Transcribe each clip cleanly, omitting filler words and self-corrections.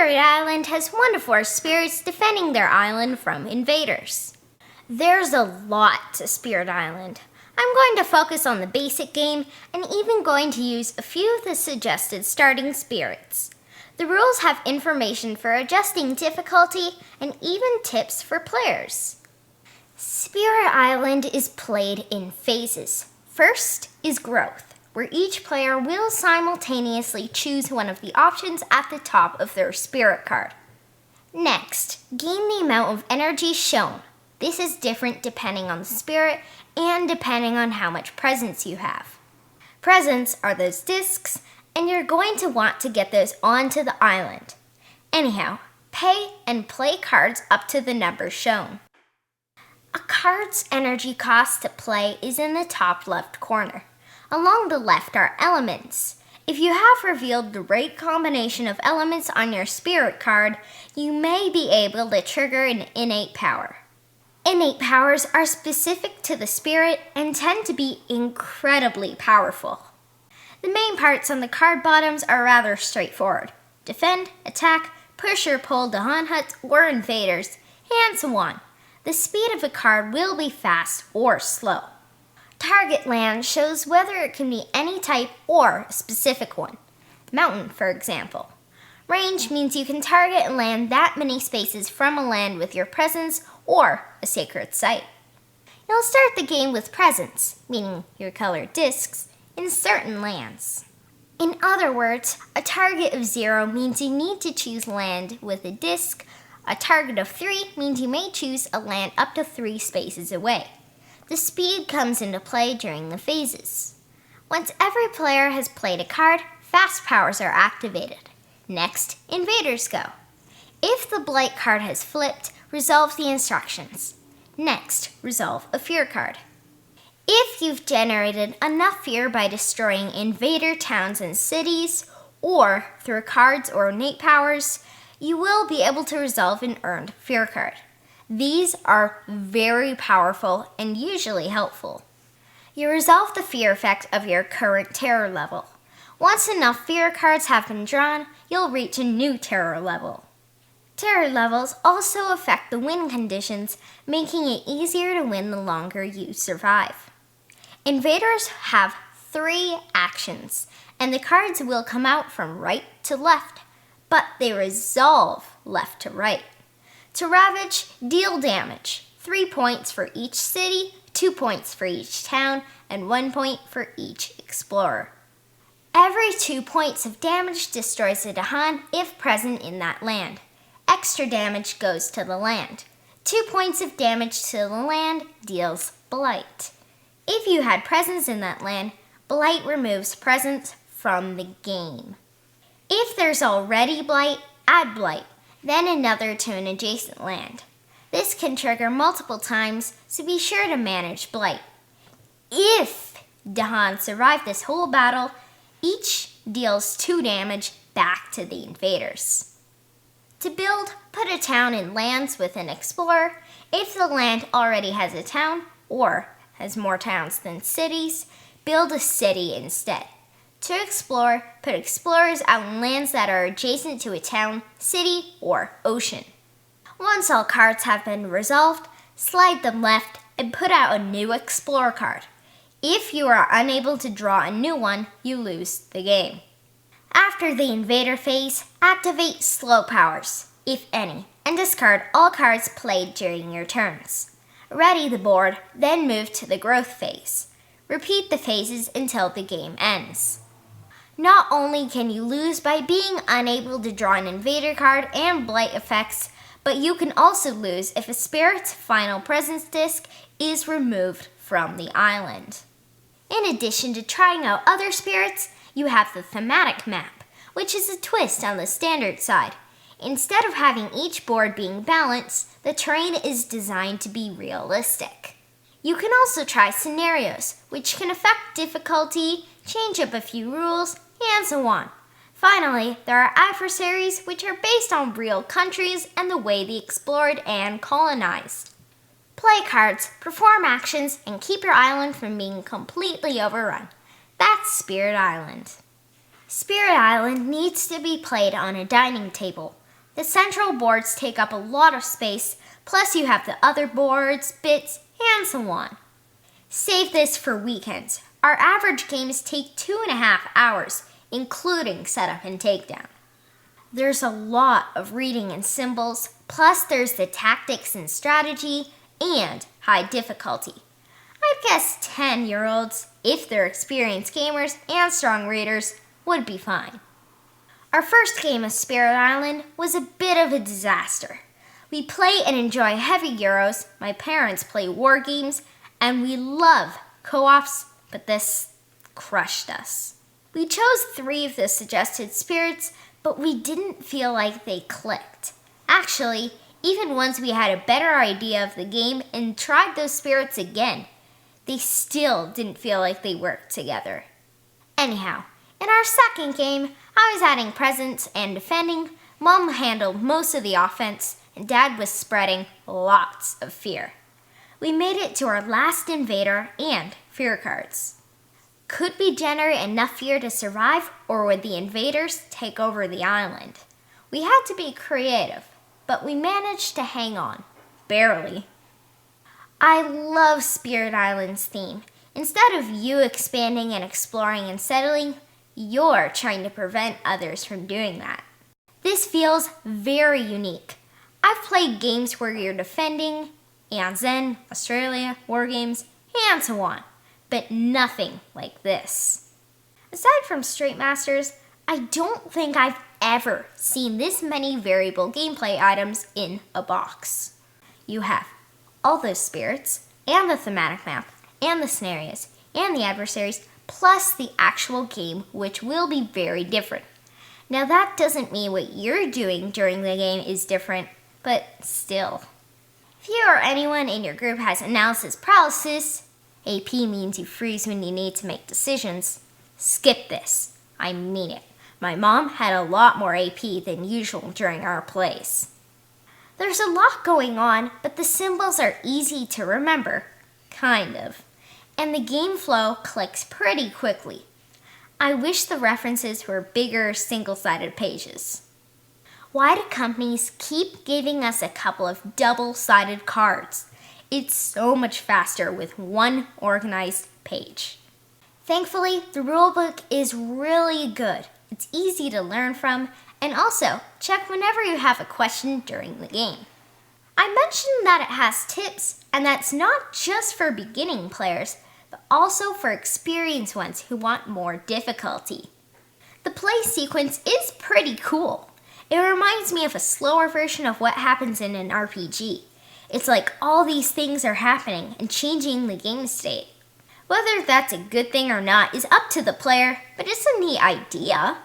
Spirit Island has 1 to 4 spirits defending their island from invaders. There's a lot to Spirit Island. I'm going to focus on the basic game and even going to use a few of the suggested starting spirits. The rules have information for adjusting difficulty and even tips for players. Spirit Island is played in phases. First is growth, where each player will simultaneously choose one of the options at the top of their spirit card. Next, gain the amount of energy shown. This is different depending on the spirit and depending on how much presents you have. Presents are those discs, and you're going to want to get those onto the island. Anyhow, pay and play cards up to the numbers shown. A card's energy cost to play is in the top left corner. Along the left are elements. If you have revealed the right combination of elements on your spirit card, you may be able to trigger an innate power. Innate powers are specific to the spirit and tend to be incredibly powerful. The main parts on the card bottoms are rather straightforward. Defend, attack, push or pull Dahan huts or invaders, and so on. The speed of a card will be fast or slow. Target land shows whether it can be any type or a specific one. Mountain, for example. Range means you can target and land that many spaces from a land with your presence or a sacred site. You'll start the game with presence, meaning your colored discs, in certain lands. In other words, a target of 0 means you need to choose land with a disc. A target of 3 means you may choose a land up to 3 spaces away. The speed comes into play during the phases. Once every player has played a card, fast powers are activated. Next, invaders go. If the Blight card has flipped, resolve the instructions. Next, resolve a fear card. If you've generated enough fear by destroying invader towns and cities, or through cards or innate powers, you will be able to resolve an earned fear card. These are very powerful and usually helpful. You resolve the fear effect of your current terror level. Once enough fear cards have been drawn, you'll reach a new terror level. Terror levels also affect the win conditions, making it easier to win the longer you survive. Invaders have 3 actions, and the cards will come out from right to left, but they resolve left to right. To ravage, deal damage. 3 points for each city, 2 points for each town, and 1 point for each explorer. Every 2 points of damage destroys a Dahan if present in that land. Extra damage goes to the land. 2 points of damage to the land deals Blight. If you had presence in that land, Blight removes presence from the game. If there's already Blight, add Blight, then another to an adjacent land. This can trigger multiple times, so be sure to manage Blight. If Dahan survive this whole battle, each deals 2 damage back to the invaders. To build, put a town in lands with an explorer. If the land already has a town, or has more towns than cities, build a city instead. To explore, put explorers out in lands that are adjacent to a town, city, or ocean. Once all cards have been resolved, slide them left and put out a new explorer card. If you are unable to draw a new one, you lose the game. After the invader phase, activate slow powers, if any, and discard all cards played during your turns. Ready the board, then move to the growth phase. Repeat the phases until the game ends. Not only can you lose by being unable to draw an invader card and blight effects, but you can also lose if a spirit's final presence disc is removed from the island. In addition to trying out other spirits, you have the thematic map, which is a twist on the standard side. Instead of having each board being balanced, the terrain is designed to be realistic. You can also try scenarios, which can affect difficulty, change up a few rules, and so on. Finally, there are adversaries, which are based on real countries and the way they explored and colonized. Play cards, perform actions, and keep your island from being completely overrun. That's Spirit Island. Spirit Island needs to be played on a dining table. The central boards take up a lot of space, plus you have the other boards, bits, and so on. Save this for weekends. Our average games take 2.5 hours, including setup and takedown. There's a lot of reading and symbols, plus there's the tactics and strategy, and high difficulty. I'd guess 10-year-olds, if they're experienced gamers and strong readers, would be fine. Our first game of Spirit Island was a bit of a disaster. We play and enjoy heavy Euros, my parents play war games, and we love co-ops, but this crushed us. We chose 3 of the suggested spirits, but we didn't feel like they clicked. Actually, even once we had a better idea of the game and tried those spirits again, they still didn't feel like they worked together. Anyhow, in our second game, I was adding presence and defending, Mom handled most of the offense, and Dad was spreading lots of fear. We made it to our last invader and fear cards. Could we generate enough fear to survive, or would the invaders take over the island? We had to be creative, but we managed to hang on. Barely. I love Spirit Island's theme. Instead of you expanding and exploring and settling, you're trying to prevent others from doing that. This feels very unique. I've played games where you're defending, ANZ, Australia, war games, and so on, but nothing like this. Aside from Straight Masters, I don't think I've ever seen this many variable gameplay items in a box. You have all those spirits, and the thematic map, and the scenarios, and the adversaries, plus the actual game, which will be very different. Now that doesn't mean what you're doing during the game is different, but still. If you or anyone in your group has analysis paralysis, AP means you freeze when you need to make decisions, skip this. I mean it. My mom had a lot more AP than usual during our plays. There's a lot going on, but the symbols are easy to remember. Kind of. And the game flow clicks pretty quickly. I wish the references were bigger, single-sided pages. Why do companies keep giving us a couple of double-sided cards? It's so much faster with one organized page. Thankfully, the rulebook is really good. It's easy to learn from, and also check whenever you have a question during the game. I mentioned that it has tips, and that's not just for beginning players, but also for experienced ones who want more difficulty. The play sequence is pretty cool. It reminds me of a slower version of what happens in an RPG. It's like all these things are happening and changing the game state. Whether that's a good thing or not is up to the player, but it's a neat idea.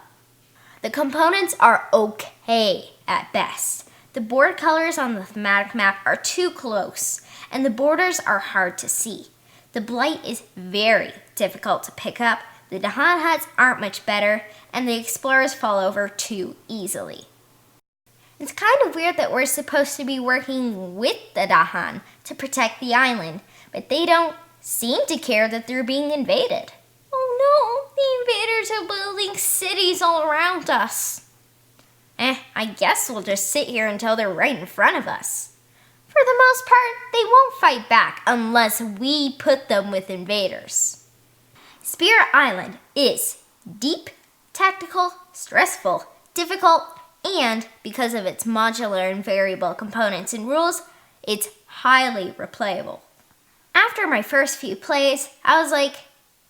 The components are okay at best. The board colors on the thematic map are too close, and the borders are hard to see. The blight is very difficult to pick up, the Dahan huts aren't much better, and the explorers fall over too easily. It's kind of weird that we're supposed to be working with the Dahan to protect the island, but they don't seem to care that they're being invaded. Oh no, the invaders are building cities all around us. I guess we'll just sit here until they're right in front of us. For the most part, they won't fight back unless we put them with invaders. Spirit Island is deep, tactical, stressful, difficult, and because of its modular and variable components and rules, it's highly replayable. After my first few plays, I was like,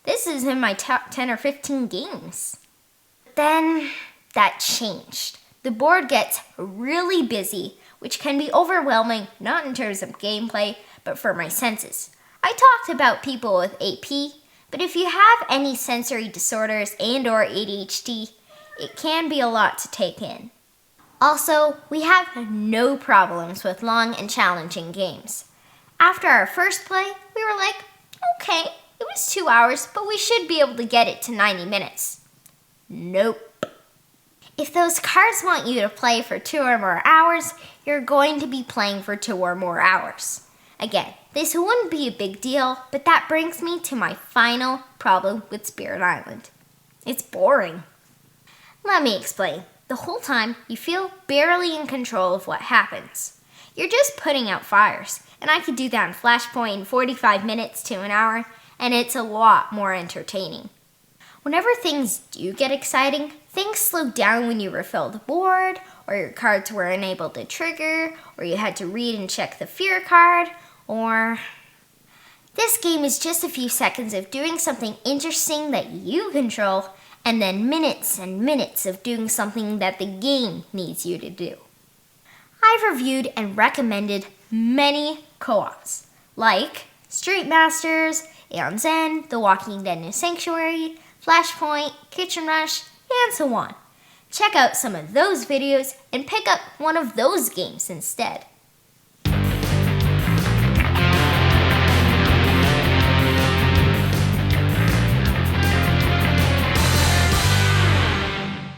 this is in my top 10 or 15 games. Then that changed. The board gets really busy, which can be overwhelming, not in terms of gameplay, but for my senses. I talked about people with AP, but if you have any sensory disorders and/or ADHD, it can be a lot to take in. Also, we have no problems with long and challenging games. After our first play, we were like, okay, it was 2 hours, but we should be able to get it to 90 minutes. Nope. If those cards want you to play for 2 or more hours, you're going to be playing for 2 or more hours. Again, this wouldn't be a big deal, but that brings me to my final problem with Spirit Island. It's boring. Let me explain. The whole time, you feel barely in control of what happens. You're just putting out fires, and I could do that in Flashpoint in 45 minutes to an hour, and it's a lot more entertaining. Whenever things do get exciting, things slow down when you refill the board, or your cards were unable to trigger, or you had to read and check the fear card, or... This game is just a few seconds of doing something interesting that you control, and then minutes and minutes of doing something that the game needs you to do. I've reviewed and recommended many co-ops, like Street Masters, Aeon Zen, The Walking Dead New Sanctuary, Flashpoint, Kitchen Rush, and so on. Check out some of those videos and pick up one of those games instead.